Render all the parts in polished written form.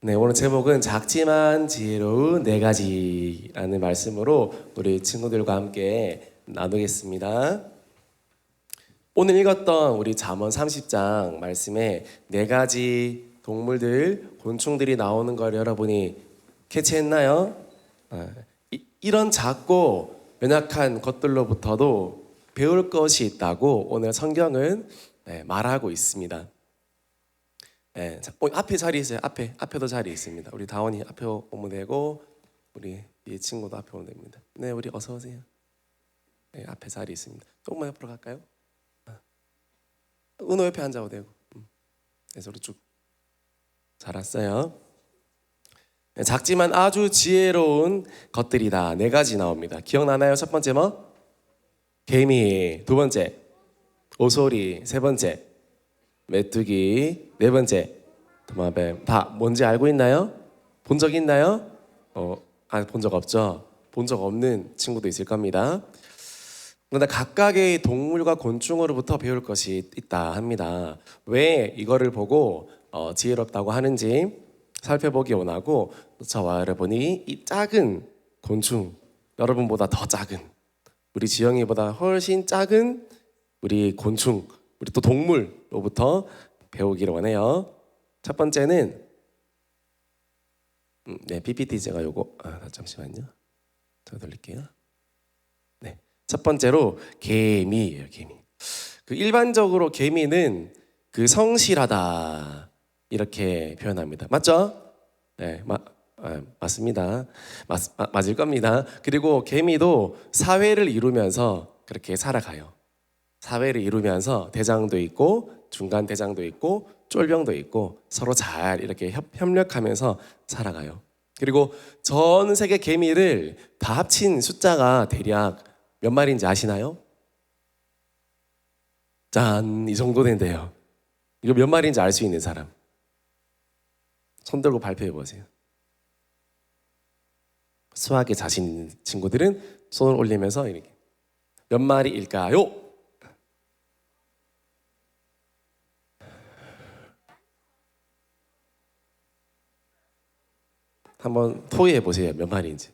네, 오늘 제목은 작지만 지혜로운 네 가지라는 말씀으로 우리 친구들과 함께 나누겠습니다. 오늘 읽었던 우리 잠언 30장 말씀에 네 가지 동물들, 곤충들이 나오는 걸 여러분이 캐치했나요? 이런 작고 연약한 것들로부터도 배울 것이 있다고 오늘 성경은 말하고 있습니다. 네, 앞에 자리 있어요. 앞에도 자리 있습니다. 우리 다원이 앞에 오면 되고 우리 이 친구도 앞에 오면 됩니다. 네, 우리 어서 오세요. 네, 앞에 자리 있습니다. 조금만 옆으로 갈까요? 은호 옆에 앉아도 되고. 네, 서로 쭉. 잘 왔어요. 네, 작지만 아주 지혜로운 것들이다. 네 가지 나옵니다. 기억나나요? 첫 번째 뭐? 개미. 두 번째 오소리. 세 번째 메뚜기. 네 번째 도마뱀. 다 뭔지 알고 있나요? 본 적 있나요? 본 적 없죠? 본 적 없는 친구도 있을 겁니다. 그런데 각각의 동물과 곤충으로부터 배울 것이 있다 합니다. 왜 이거를 보고 지혜롭다고 하는지 살펴보기 원하고, 저와 여러분이 이 작은 곤충, 여러분보다 더 작은, 우리 지영이보다 훨씬 작은 우리 곤충, 우리 또 동물로부터 배우기를 원해요. 첫 번째는 PPT 제가 요거 잠시만요. 저 돌릴게요. 네, 첫 번째로 개미예요. 개미. 그 일반적으로 개미는 그 성실하다 이렇게 표현합니다. 맞죠? 네, 맞습니다. 맞을 겁니다. 그리고 개미도 사회를 이루면서 그렇게 살아가요. 사회를 이루면서 대장도 있고 중간 대장도 있고 쫄병도 있고 서로 잘 이렇게 협력하면서 살아가요. 그리고 전 세계 개미를 다 합친 숫자가 대략 몇 마리인지 아시나요? 짠, 이 정도 된대요. 이거 몇 마리인지 알 수 있는 사람 손 들고 발표해 보세요. 수학에 자신 있는 친구들은 손을 올리면서 이렇게 몇 마리일까요? 한번 토의해 보세요. 몇 마리인지.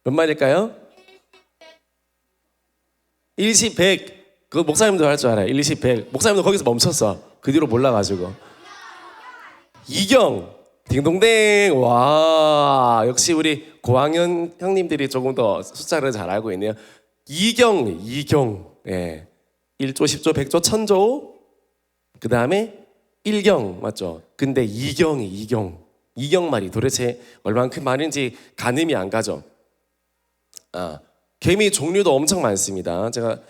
몇 마리일까요? 일십, 백. 그거 목사님도 할 줄 알아요. 일십, 백. 목사님도 거기서 멈췄어. 그 뒤로 몰라가지고. 이경. 딩동댕. 와, 역시 우리 고학년 형님들이 조금 더 숫자를 잘 알고 있네요. 이경. 예. 1조, 10조, 100조, 1000조. 그 다음에 일경. 맞죠? 근데 이경 말이 도대체 얼만큼 많은지 가늠이 안 가죠. 개미 종류도 엄청 많습니다. 제가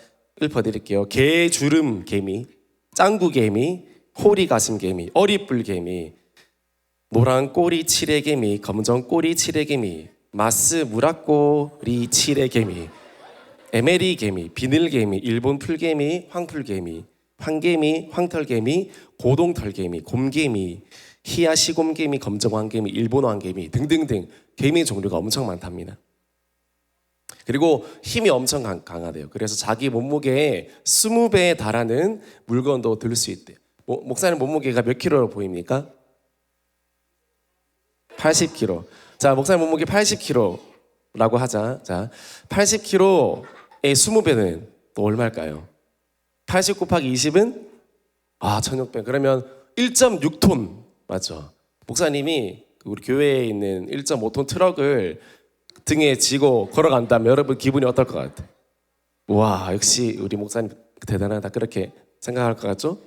읊어드릴게요. 개주름 개미, 짱구 개미, 호리 가슴 개미, 어리뿔 개미, 노란 꼬리 칠해 개미, 검정 꼬리 칠해 개미, 마스 무락꼬리 칠해 개미, 에메리 개미, 비늘 개미, 일본 풀개미, 황풀 개미, 황개미, 황털 개미, 고동털 개미, 곰개미, 희야 시곰개미, 검정 왕개미, 일본 왕개미 등등등 개미 종류가 엄청 많답니다. 그리고 힘이 엄청 강하대요. 그래서 자기 몸무게의 20배에 달하는 물건도 들 수 있대요. 목사님 몸무게가 몇 킬로 보입니까? 80kg. 자, 목사님 몸무게 80kg라고 하자. 자, 80kg의 20배는 또 얼마일까요? 80 곱하기 20은 1600. 그러면 1.6톤 맞죠? 목사님이 우리 교회에 있는 1.5톤 트럭을 등에 지고 걸어간다면 여러분 기분이 어떨 것 같아요? 와, 역시 우리 목사님 대단하다 그렇게 생각할 것 같죠?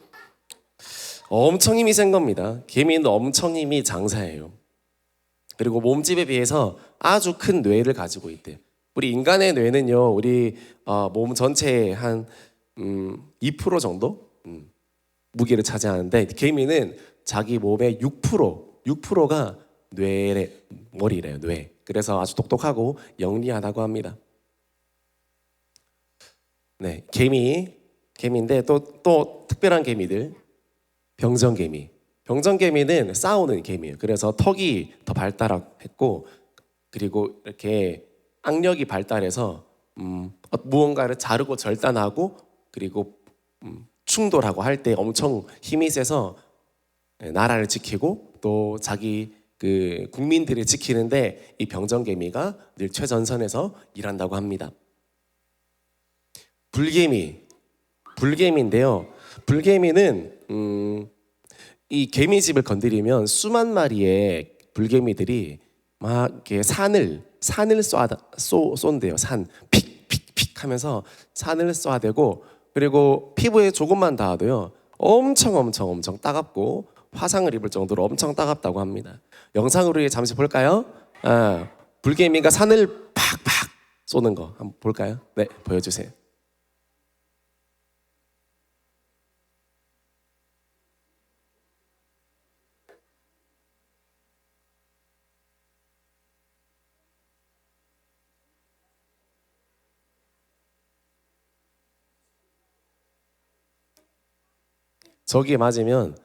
엄청 힘이 센 겁니다. 개미는 엄청 힘이 장사예요. 그리고 몸집에 비해서 아주 큰 뇌를 가지고 있대요. 우리 인간의 뇌는요, 우리 몸 전체의 한 2% 정도 무게를 차지하는데 개미는 자기 몸의 6%가 머리래요. 뇌. 그래서 아주 똑똑하고 영리하다고 합니다. 네, 개미인데 또 특별한 개미들, 병정개미. 병정개미는 싸우는 개미예요. 그래서 턱이 더 발달했고, 그리고 이렇게 악력이 발달해서 무언가를 자르고 절단하고 그리고 충돌하고 할 때 엄청 힘이 세서 나라를 지키고 또 자기 그 국민들을 지키는데 이 병정개미가 늘 최전선에서 일한다고 합니다. 불개미인데요. 불개미는 이 개미집을 건드리면 수만 마리의 불개미들이 막 이렇게 산을 쏜대요. 산 픽픽픽 하면서 산을 쏘아대고 그리고 피부에 조금만 닿아도요 엄청 따갑고 화상을 입을 정도로 엄청 따갑다고 합니다. 영상으로 잠시 볼까요? 불개미가 산을 팍팍 쏘는 거 한번 볼까요? 네, 보여주세요. 저기에 맞으면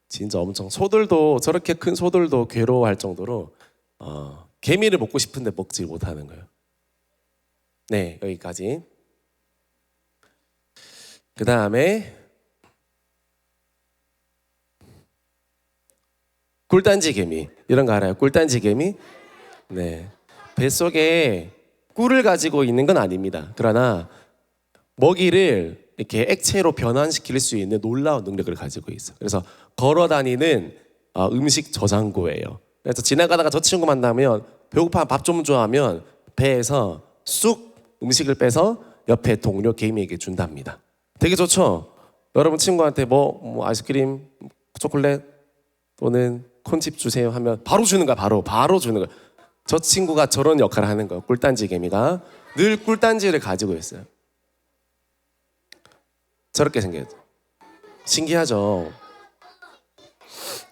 진짜 엄청 소들도 저렇게 큰 소들도 괴로워할 정도로 개미를 먹고 싶은데 먹지 못하는 거예요. 네, 여기까지. 그 다음에 꿀단지 개미 이런 거 알아요? 꿀단지 개미. 네, 뱃속에 꿀을 가지고 있는 건 아닙니다. 그러나 먹이를 이렇게 액체로 변환시킬 수 있는 놀라운 능력을 가지고 있어요. 그래서 걸어다니는 음식 저장고예요. 그래서 지나가다가 저 친구 만나면 배고파 밥 좀 좋아하면 배에서 쑥 음식을 빼서 옆에 동료 개미에게 준답니다. 되게 좋죠? 여러분 친구한테 뭐 아이스크림, 초콜릿 또는 콘칩 주세요 하면 바로 주는 거야. 바로 주는 거야. 저 친구가 저런 역할을 하는 거예요. 꿀단지 개미가 늘 꿀단지를 가지고 있어요. 저렇게 생겨요. 신기하죠?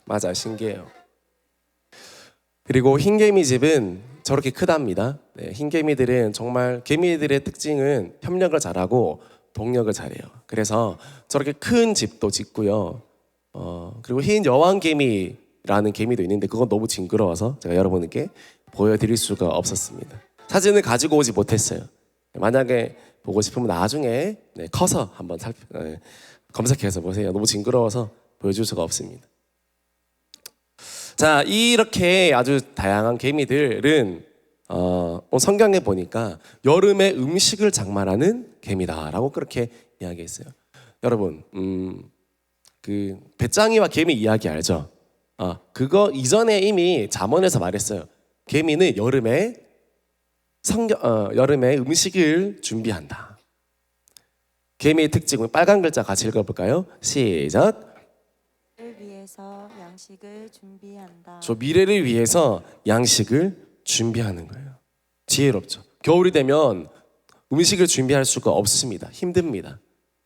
맞아요, 신기해요. 그리고 흰개미집은 저렇게 크답니다. 네, 흰개미들은 정말 개미들의 특징은 협력을 잘하고 동력을 잘해요. 그래서 저렇게 큰 집도 짓고요. 그리고 흰 여왕개미라는 개미도 있는데 그건 너무 징그러워서 제가 여러분께 보여드릴 수가 없었습니다. 사진을 가지고 오지 못했어요. 만약에 보고 싶으면 나중에 커서 한번 검색해서 보세요. 너무 징그러워서 보여줄 수가 없습니다. 자, 이렇게 아주 다양한 개미들은 성경에 보니까 여름에 음식을 장만하는 개미다라고 그렇게 이야기했어요. 여러분, 그 배짱이와 개미 이야기 알죠? 그거 이전에 이미 잠언에서 말했어요. 개미는 여름에 음식을 준비한다. 개미의 특징은 빨간 글자 같이 읽어볼까요? 시작. 미래를 위해서 양식을 준비한다. 저 미래를 위해서 양식을 준비하는 거예요. 지혜롭죠. 겨울이 되면 음식을 준비할 수가 없습니다. 힘듭니다.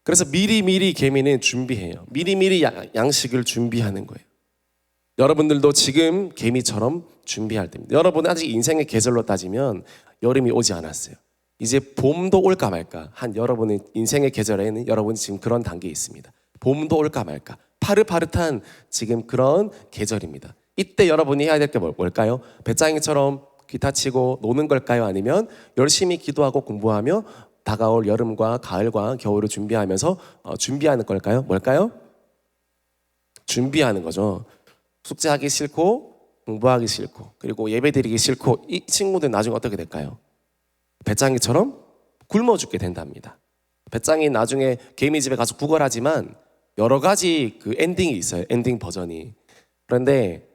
그래서 미리미리 개미는 준비해요. 미리미리 양식을 준비하는 거예요. 여러분들도 지금 개미처럼 준비할 때입니다. 여러분은 아직 인생의 계절로 따지면 여름이 오지 않았어요. 이제 봄도 올까 말까 한 여러분의 인생의 계절에는 여러분이 지금 그런 단계에 있습니다. 봄도 올까 말까 파릇파릇한 지금 그런 계절입니다. 이때 여러분이 해야 될 게 뭘까요? 배짱이처럼 기타 치고 노는 걸까요? 아니면 열심히 기도하고 공부하며 다가올 여름과 가을과 겨울을 준비하면서 준비하는 걸까요? 뭘까요? 준비하는 거죠. 숙제하기 싫고 공부하기 싫고 그리고 예배드리기 싫고 이 친구들 나중에 어떻게 될까요? 배짱이처럼 굶어 죽게 된답니다. 배짱이 나중에 개미집에 가서 구걸하지만 여러 가지 그 엔딩이 있어요. 엔딩 버전이. 그런데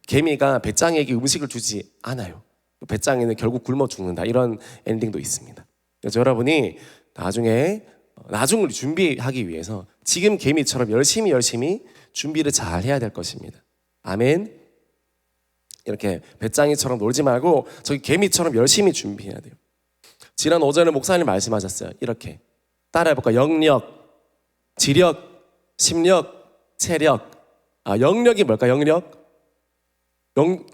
개미가 배짱이에게 음식을 주지 않아요. 배짱이는 결국 굶어 죽는다. 이런 엔딩도 있습니다. 그래서 여러분이 나중을 준비하기 위해서 지금 개미처럼 열심히 준비를 잘 해야 될 것입니다. 아멘. 이렇게 배짱이처럼 놀지 말고 저기 개미처럼 열심히 준비해야 돼요. 지난 오전에 목사님 말씀하셨어요. 이렇게 따라해볼까? 영력, 지력, 심력, 체력. 영력이 뭘까? 영력?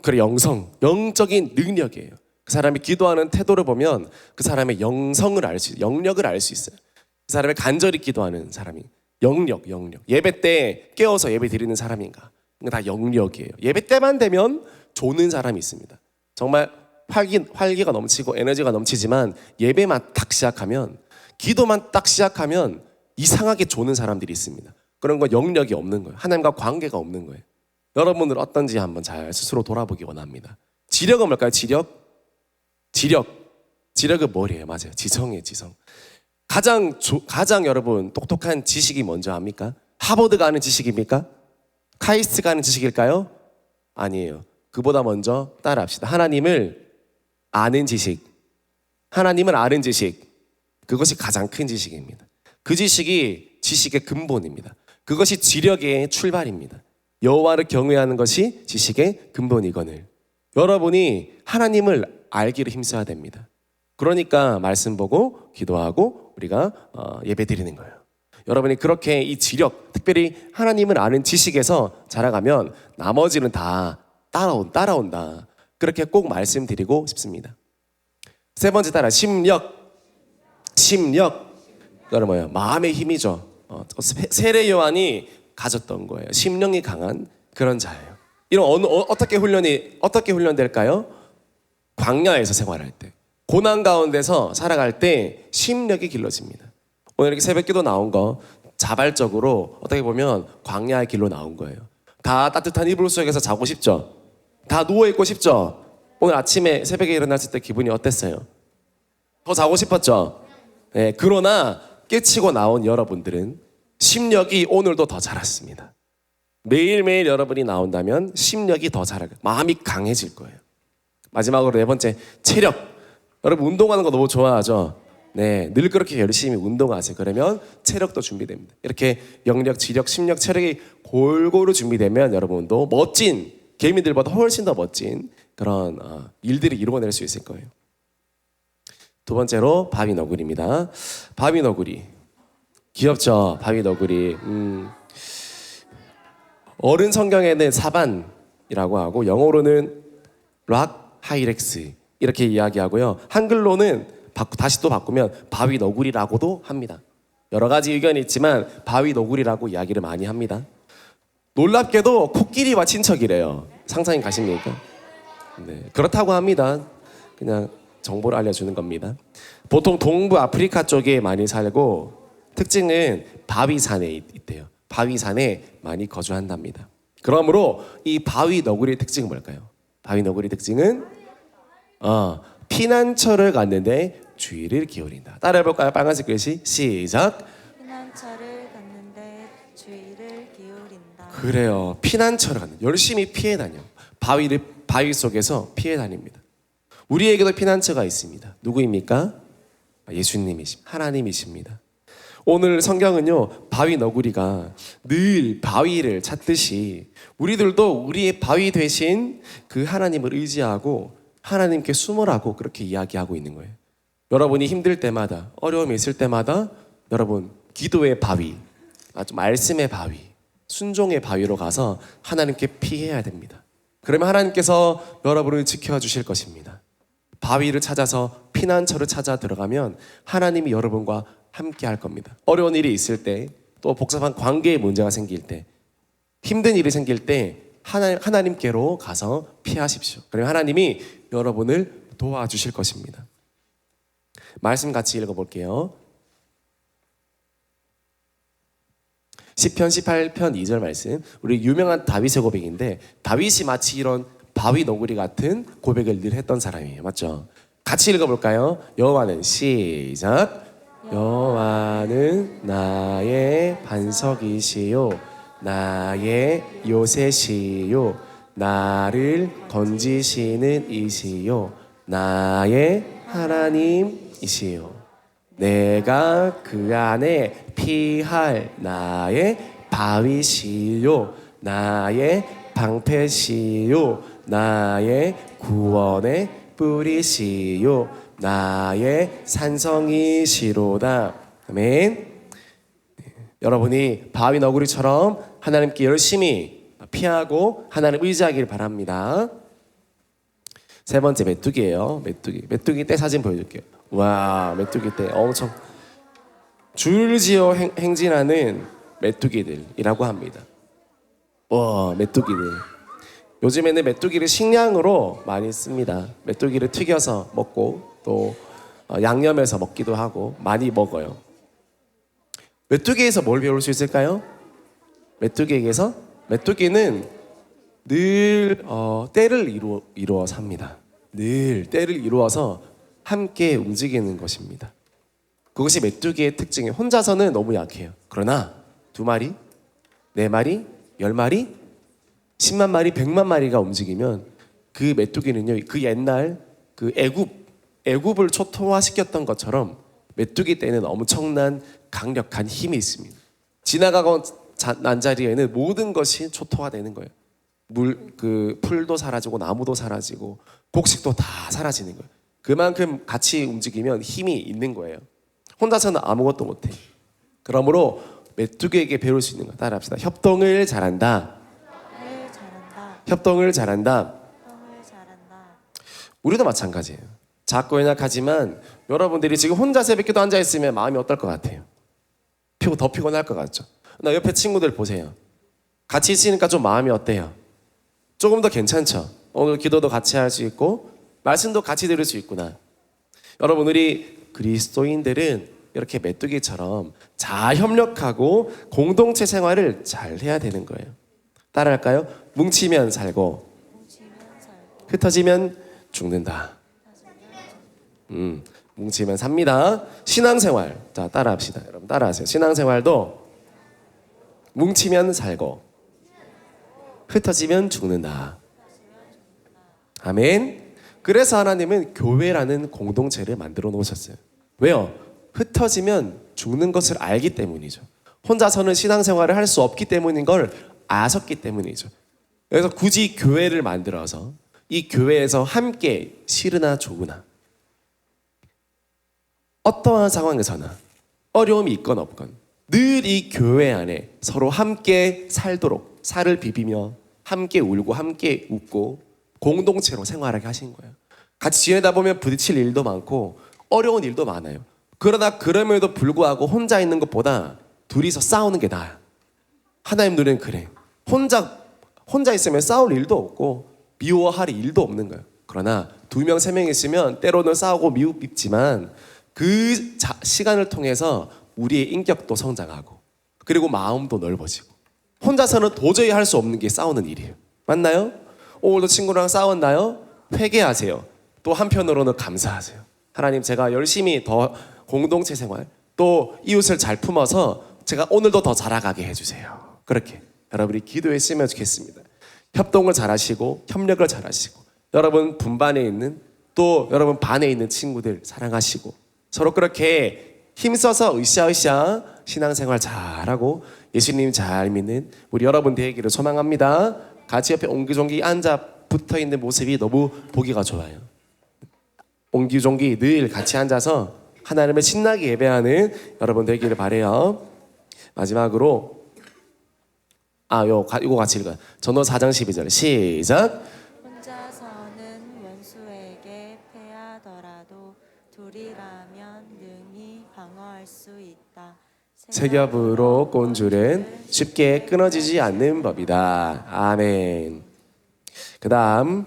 그래, 영성. 영적인 능력이에요. 그 사람이 기도하는 태도를 보면 그 사람의 영성을 알 수 있어요. 영력을 알 수 있어요. 그 사람의 간절히 기도하는 사람이 영력. 예배 때 깨워서 예배 드리는 사람인가? 다 영력이에요. 예배 때만 되면 조는 사람이 있습니다. 정말 활기가 넘치고 에너지가 넘치지만 예배만 딱 시작하면, 기도만 딱 시작하면 이상하게 조는 사람들이 있습니다. 그런 건 영역이 없는 거예요. 하나님과 관계가 없는 거예요. 여러분들 어떤지 한번 잘 스스로 돌아보기 원합니다. 지력은 뭘까요? 지력은 뭐래요? 맞아요. 지성이에요. 지성. 가장 여러분 똑똑한 지식이 뭔지 압니까? 하버드가 아는 지식입니까? 카이스트가 아는 지식일까요? 아니에요. 그보다 먼저 따라합시다. 하나님을 아는 지식. 그것이 가장 큰 지식입니다. 그 지식이 지식의 근본입니다. 그것이 지력의 출발입니다. 여호와를 경외하는 것이 지식의 근본이거늘. 여러분이 하나님을 알기를 힘써야 됩니다. 그러니까 말씀 보고 기도하고 우리가 예배 드리는 거예요. 여러분이 그렇게 이 지력, 특별히 하나님을 아는 지식에서 자라가면 나머지는 다 따라온다. 그렇게 꼭 말씀드리고 싶습니다. 세 번째 따라 심력. 그거는 뭐예요? 마음의 힘이죠. 세례 요한이 가졌던 거예요. 심령이 강한 그런 자예요. 이런 어떻게 훈련될까요? 광야에서 생활할 때, 고난 가운데서 살아갈 때 심력이 길러집니다. 오늘 이렇게 새벽기도 나온 거 자발적으로 어떻게 보면 광야의 길로 나온 거예요. 다 따뜻한 이불 속에서 자고 싶죠? 다 누워있고 싶죠? 오늘 아침에 새벽에 일어났을 때 기분이 어땠어요? 더 자고 싶었죠? 네, 그러나 깨치고 나온 여러분들은 심력이 오늘도 더 자랐습니다. 매일매일 여러분이 나온다면 심력이 더 자라요. 마음이 강해질 거예요. 마지막으로 네 번째, 체력. 여러분 운동하는 거 너무 좋아하죠? 네, 늘 그렇게 열심히 운동하세요. 그러면 체력도 준비됩니다. 이렇게 영력, 지력, 심력, 체력이 골고루 준비되면 여러분도 멋진, 개미들보다 훨씬 더 멋진 그런 일들을 이루어낼 수 있을 거예요. 두 번째로 바위 너구리입니다. 바위 너구리. 귀엽죠? 바위 너구리. 어른 성경에는 사반이라고 하고 영어로는 락 하이렉스 이렇게 이야기하고요. 한글로는 다시 또 바꾸면 바위 너구리라고도 합니다. 여러 가지 의견이 있지만 바위 너구리라고 이야기를 많이 합니다. 놀랍게도 코끼리와 친척이래요. 상상이 가십니까? 네, 그렇다고 합니다. 그냥 정보를 알려주는 겁니다. 보통 동부 아프리카 쪽에 많이 살고 특징은 바위산에 있대요. 바위산에 많이 거주한답니다. 그러므로 이 바위 너구리의 특징은 뭘까요? 바위 너구리 특징은 피난처를 갔는데 주의를 기울인다. 따라해볼까요? 빨간색 글씨 시작. 피난처를 갔는데 주의를 기울인다. 그래요. 피난처를 갔는데 열심히 피해 다녀. 바위 속에서 피해 다닙니다. 우리에게도 피난처가 있습니다. 누구입니까? 예수님이십니다. 하나님이십니다. 오늘 성경은요, 바위 너구리가 늘 바위를 찾듯이 우리들도 우리의 바위 되신 그 하나님을 의지하고 하나님께 숨으라고 그렇게 이야기하고 있는 거예요. 여러분이 힘들 때마다, 어려움이 있을 때마다 여러분 기도의 바위, 아주 말씀의 바위, 순종의 바위로 가서 하나님께 피해야 됩니다. 그러면 하나님께서 여러분을 지켜주실 것입니다. 바위를 찾아서 피난처를 찾아 들어가면 하나님이 여러분과 함께 할 겁니다. 어려운 일이 있을 때, 또 복잡한 관계에 문제가 생길 때, 힘든 일이 생길 때 하나님께로 가서 피하십시오. 그러면 하나님이 여러분을 도와주실 것입니다. 말씀 같이 읽어볼게요. 시편 18편 2절 말씀. 우리 유명한 다윗의 고백인데 다윗이 마치 이런 바위 너구리 같은 고백을 늘 했던 사람이에요. 맞죠? 같이 읽어볼까요? 여호와는 시작. 여호와는 나의 반석이시요 나의 요새시요 나를 건지시는 이시요 나의 하나님이시요 내가 그 안에 피할 나의 바위시요 나의 방패시요 나의 구원의 뿌리시요 나의 산성이시로다. 아멘. 여러분이 바위 너구리처럼 하나님께 열심히 피하고 하나님 의지하길 바랍니다. 세 번째 메뚜기예요. 메뚜기 떼 사진 보여줄게요. 와, 메뚜기 떼 엄청 줄지어 행진하는 메뚜기들이라고 합니다. 와, 메뚜기들. 요즘에는 메뚜기를 식량으로 많이 씁니다. 메뚜기를 튀겨서 먹고 또 양념해서 먹기도 하고 많이 먹어요. 메뚜기에서 뭘 배울 수 있을까요? 메뚜기에게서 메뚜기는 늘 때를 이루어 삽니다. 늘 때를 이루어서 함께 움직이는 것입니다. 그것이 메뚜기의 특징이에요. 혼자서는 너무 약해요. 그러나 2마리, 4마리, 10마리, 10만 마리, 100만 마리가 움직이면 그 메뚜기는요, 그 옛날 그 애굽을 초토화시켰던 것처럼 메뚜기 떼는 엄청난 강력한 힘이 있습니다. 지나가고 난 자리에는 모든 것이 초토화되는 거예요. 풀도 사라지고 나무도 사라지고 곡식도 다 사라지는 거예요. 그만큼 같이 움직이면 힘이 있는 거예요. 혼자서는 아무것도 못해. 그러므로 메뚜기에게 배울 수 있는 거 따라합시다. 협동을 잘한다. 협동을 잘한다. 협동을 잘한다. 협동을 잘한다. 우리도 마찬가지예요. 작고 연약하지만 여러분들이 지금 혼자 새벽기도 앉아 있으면 마음이 어떨 것 같아요? 더 피곤할 것 같죠? 나 옆에 친구들 보세요. 같이 있으니까 좀 마음이 어때요? 조금 더 괜찮죠? 오늘 기도도 같이 할 수 있고 말씀도 같이 들을 수 있구나. 여러분, 우리 그리스도인들은 이렇게 메뚜기처럼 잘 협력하고 공동체 생활을 잘 해야 되는 거예요. 따라할까요? 뭉치면 살고 뭉치면 살고 흩어지면 죽는다. 뭉치면 삽니다. 신앙생활. 자, 따라합시다. 여러분 따라하세요. 신앙생활도 뭉치면 살고 흩어지면 죽는다. 아멘. 그래서 하나님은 교회라는 공동체를 만들어 놓으셨어요. 왜요? 흩어지면 죽는 것을 알기 때문이죠. 혼자서는 신앙생활을 할 수 없기 때문인 걸 아셨기 때문이죠. 그래서 굳이 교회를 만들어서 이 교회에서 함께 싫으나 좋으나 어떠한 상황에서나 어려움이 있건 없건 늘 이 교회 안에 서로 함께 살도록 살을 비비며 함께 울고 함께 웃고 공동체로 생활하게 하신 거예요. 같이 지내다 보면 부딪힐 일도 많고 어려운 일도 많아요. 그러나 그럼에도 불구하고 혼자 있는 것보다 둘이서 싸우는 게 나아요. 하나님 눈에는 그래. 혼자 있으면 싸울 일도 없고 미워할 일도 없는 거예요. 그러나 2명, 3명 있으면 때로는 싸우고 미웁지만 그 시간을 통해서 우리의 인격도 성장하고 그리고 마음도 넓어지고 혼자서는 도저히 할 수 없는 게 싸우는 일이에요. 맞나요? 오늘도 친구랑 싸웠나요? 회개하세요. 또 한편으로는 감사하세요. 하나님, 제가 열심히 더 공동체 생활 또 이웃을 잘 품어서 제가 오늘도 더 자라가게 해주세요. 그렇게 여러분이 기도했으면 좋겠습니다. 협동을 잘하시고 협력을 잘하시고 여러분 분반에 있는 또 여러분 반에 있는 친구들 사랑하시고 서로 그렇게 힘써서 으쌰으쌰 신앙생활 잘하고 예수님 잘 믿는 우리 여러분 되기를 소망합니다. 같이 옆에 옹기종기 앉아 붙어있는 모습이 너무 보기가 좋아요. 옹기종기 늘 같이 앉아서 하나님을 신나게 예배하는 여러분 되기를 바라요. 마지막으로 이거 같이 읽어요. 전도 4장 12절 시작. 혼자서는 원수에게 패하더라도 둘이라면 능히 방어할 수 있다. 세 겹으로 꼰 줄은 쉽게 끊어지지 않는 법이다. 아멘. 그 다음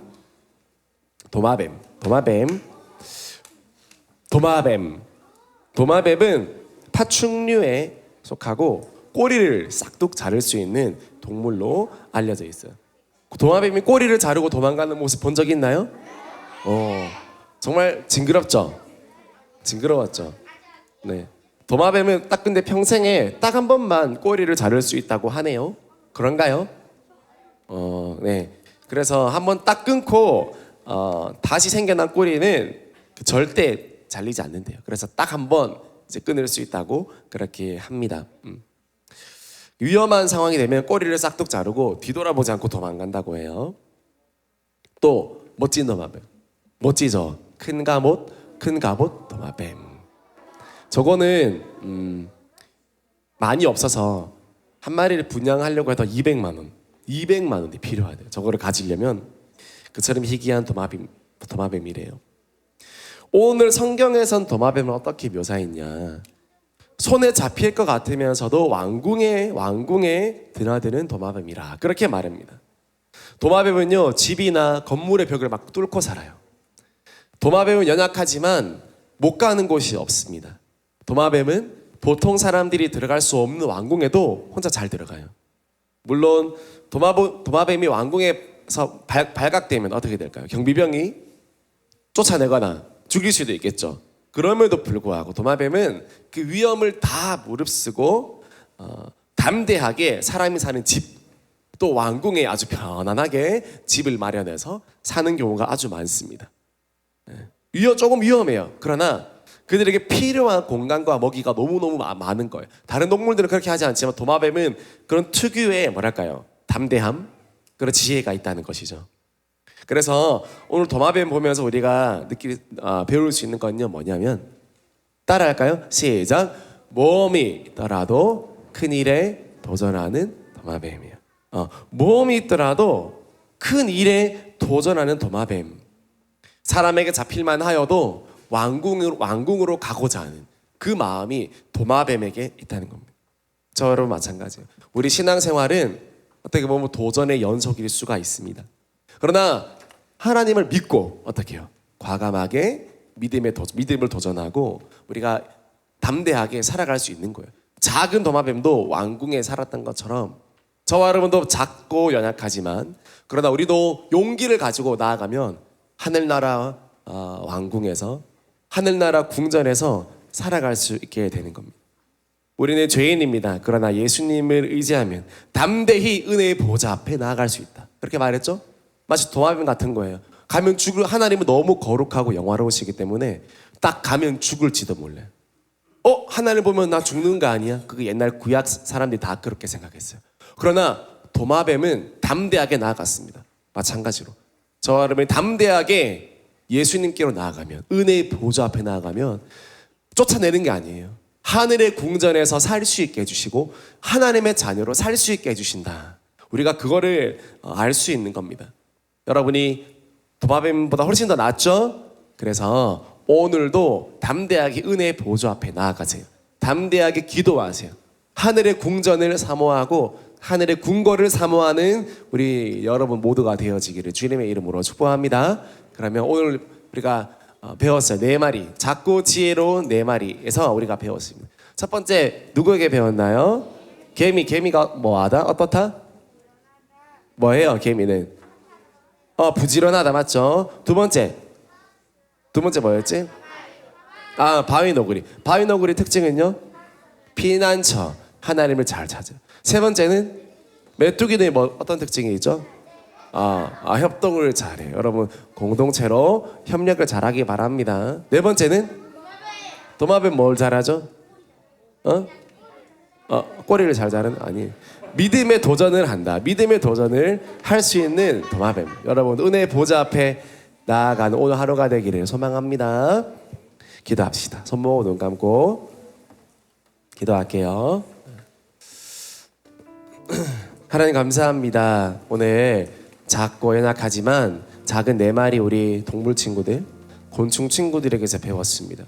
도마뱀은 파충류에 속하고 꼬리를 싹둑 자를 수 있는 동물로 알려져 있어요. 도마뱀이 꼬리를 자르고 도망가는 모습 본 적 있나요? 정말 징그럽죠? 징그러웠죠? 네. 도마뱀은 근데 평생에 딱 한 번만 꼬리를 자를 수 있다고 하네요. 그런가요? 네. 그래서 한 번 딱 끊고 다시 생겨난 꼬리는 절대 잘리지 않는데요. 그래서 딱 한 번 이제 끊을 수 있다고 그렇게 합니다. 위험한 상황이 되면 꼬리를 싹둑 자르고 뒤돌아보지 않고 도망간다고 해요. 또 멋진 도마뱀, 멋지죠? 큰 갑옷 도마뱀. 저거는 많이 없어서 한 마리를 분양하려고 해도 200만 원이 필요하대요. 저거를 가지려면 그처럼 희귀한 도마뱀이래요. 오늘 성경에선 도마뱀을 어떻게 묘사했냐? 손에 잡힐 것 같으면서도 왕궁에 드나드는 도마뱀이라 그렇게 말합니다. 도마뱀은요, 집이나 건물의 벽을 막 뚫고 살아요. 도마뱀은 연약하지만 못 가는 곳이 없습니다. 도마뱀은 보통 사람들이 들어갈 수 없는 왕궁에도 혼자 잘 들어가요. 물론 도마뱀이 왕궁에서 발각되면 어떻게 될까요? 경비병이 쫓아내거나 죽일 수도 있겠죠. 그럼에도 불구하고 도마뱀은 그 위험을 다 무릅쓰고 담대하게 사람이 사는 집, 또 왕궁에 아주 편안하게 집을 마련해서 사는 경우가 아주 많습니다. 조금 위험해요. 그러나 그들에게 필요한 공간과 먹이가 너무너무 많은 거예요. 다른 동물들은 그렇게 하지 않지만 도마뱀은 그런 특유의 뭐랄까요? 담대함, 그런 지혜가 있다는 것이죠. 그래서 오늘 도마뱀 보면서 우리가 배울 수 있는 건요, 뭐냐면 따라할까요? 시작. 모험이 있더라도 큰 일에 도전하는 도마뱀이에요. 모험이 있더라도 큰 일에 도전하는 도마뱀. 사람에게 잡힐만 하여도 왕궁으로 가고자 하는 그 마음이 도마뱀에게 있다는 겁니다. 저 여러분 마찬가지예요. 우리 신앙생활은 어떻게 보면 도전의 연속일 수가 있습니다. 그러나 하나님을 믿고 어떻게 해요? 과감하게 믿음을 도전하고 우리가 담대하게 살아갈 수 있는 거예요. 작은 도마뱀도 왕궁에 살았던 것처럼 저와 여러분도 작고 연약하지만 그러나 우리도 용기를 가지고 나아가면 하늘나라 왕궁에서 하늘나라 궁전에서 살아갈 수 있게 되는 겁니다. 우리는 죄인입니다. 그러나 예수님을 의지하면 담대히 은혜의 보좌 앞에 나아갈 수 있다. 그렇게 말했죠? 마치 도마뱀 같은 거예요. 가면 하나님은 너무 거룩하고 영화로우시기 때문에 딱 가면 죽을지도 몰라요. 하나님 보면 나 죽는 거 아니야? 그게 옛날 구약 사람들이 다 그렇게 생각했어요. 그러나 도마뱀은 담대하게 나아갔습니다. 마찬가지로 저와 여러분이 담대하게 예수님께로 나아가면, 은혜의 보좌 앞에 나아가면 쫓아내는 게 아니에요. 하늘의 궁전에서 살 수 있게 해주시고 하나님의 자녀로 살 수 있게 해주신다. 우리가 그거를 알 수 있는 겁니다. 여러분이 도마뱀보다 훨씬 더 낫죠? 그래서 오늘도 담대하게 은혜의 보좌 앞에 나아가세요. 담대하게 기도하세요. 하늘의 궁전을 사모하고 하늘의 궁궐을 사모하는 우리 여러분 모두가 되어지기를 주님의 이름으로 축복합니다. 그러면 오늘 우리가 배웠어요. 4마리, 작고 지혜로운 4마리에서 우리가 배웠습니다. 첫 번째 누구에게 배웠나요? 개미가 뭐하다? 어떻다? 뭐예요? 개미는 부지런하다, 맞죠? 두 번째 뭐였지? 바위너구리 특징은요? 피난처, 하나님을 잘 찾아요. 세 번째는 메뚜기는 어떤 특징이 있죠? 협동을 잘해요. 여러분 공동체로 협력을 잘하기 바랍니다. 네 번째는 도마뱀 뭘 잘하죠? 꼬리를 잘 자는? 아니, 믿음의 도전을 한다. 믿음의 도전을 할 수 있는 도마뱀. 여러분 은혜의 보좌 앞에 나아가는 오늘 하루가 되기를 소망합니다. 기도합시다. 손 모으고 눈 감고 기도할게요. 하나님 감사합니다. 오늘 작고 연약하지만 작은 4마리 우리 동물 친구들, 곤충 친구들에게서 배웠습니다.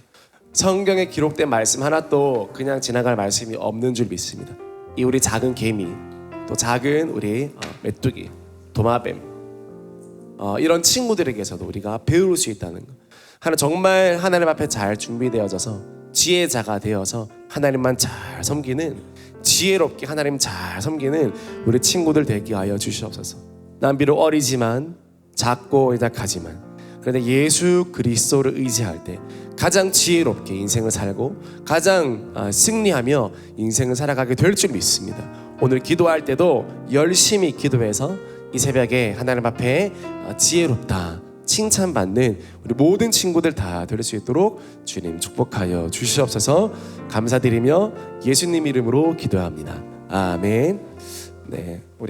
성경에 기록된 말씀 하나도 그냥 지나갈 말씀이 없는 줄 믿습니다. 이 우리 작은 개미, 또 작은 우리 메뚜기, 도마뱀, 이런 친구들에게서도 우리가 배울 수 있다는 것. 정말 하나님 앞에 잘 준비되어져서 지혜자가 되어서 하나님만 잘 섬기는, 지혜롭게 하나님 잘 섬기는 우리 친구들 되게 하여 주시옵소서. 난 비록 어리지만 작고 연약하지만 그런데 예수 그리스도를 의지할 때 가장 지혜롭게 인생을 살고 가장 승리하며 인생을 살아가게 될 줄 믿습니다. 오늘 기도할 때도 열심히 기도해서 이 새벽에 하나님 앞에 지혜롭다 칭찬받는 우리 모든 친구들 다 될 수 있도록 주님 축복하여 주시옵소서. 감사드리며 예수님 이름으로 기도합니다. 아멘. 네, 우리